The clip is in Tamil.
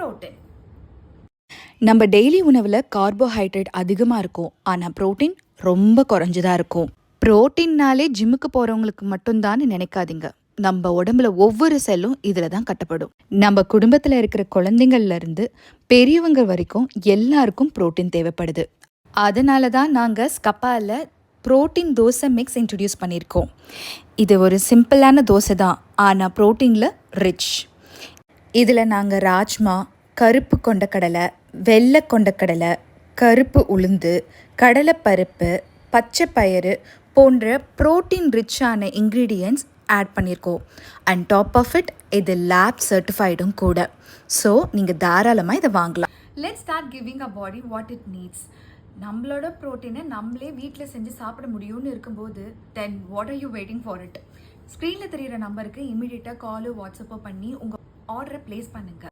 புரோட்டீன். நம்ம டெய்லி உணவில் கார்போஹைட்ரேட் அதிகமாக இருக்கும், ஆனால் புரோட்டீன் ரொம்ப குறைஞ்சதாக இருக்கும். புரோட்டீன்னாலே ஜிம்முக்கு போகிறவங்களுக்கு மட்டும்தான் நினைக்காதீங்க. நம்ம உடம்புல ஒவ்வொரு செல்லும் இதில் தான் கட்டப்படும். நம்ம குடும்பத்தில் இருக்கிற குழந்தைங்கள்லேருந்து பெரியவங்க வரைக்கும் எல்லாருக்கும் புரோட்டீன் தேவைப்படுது. அதனால தான் நாங்கள் ஸ்கப்பாவில் புரோட்டீன் தோசை மிக்ஸ் இன்ட்ரடியூஸ் பண்ணியிருக்கோம். இது ஒரு சிம்பிளான தோசை தான், ஆனால் புரோட்டீனில் ரிச். இதில் நாங்கள் ராஜ்மா, கருப்பு கொண்டக்கடலை, வெள்ளை கொண்டக்கடலை, கருப்பு உளுந்து, கடலைப்பருப்பு, பச்சை பயிறு போன்ற புரோட்டீன் ரிச்சான இன்க்ரீடியன்ட்ஸ் ஆட் பண்ணியிருக்கோம். அண்ட் டாப் ஆஃப் இட் இது லேப் சர்டிஃபைடும் கூட. ஸோ நீங்கள் தாராளமாக இதை வாங்கலாம். Let's start giving a body what it needs. நம்மளோட ப்ரோட்டீனை நம்மளே வீட்டில் செஞ்சு சாப்பிட முடியும்னு இருக்கும்போது then what are you waiting for it? ஸ்க்ரீனில் தெரிகிற நம்பருக்கு இமீடியட்டாக காலோ வாட்ஸ்அப்போ பண்ணி உங்கள் ஆர்டரை ப்ளேஸ் பண்ணுங்கள்.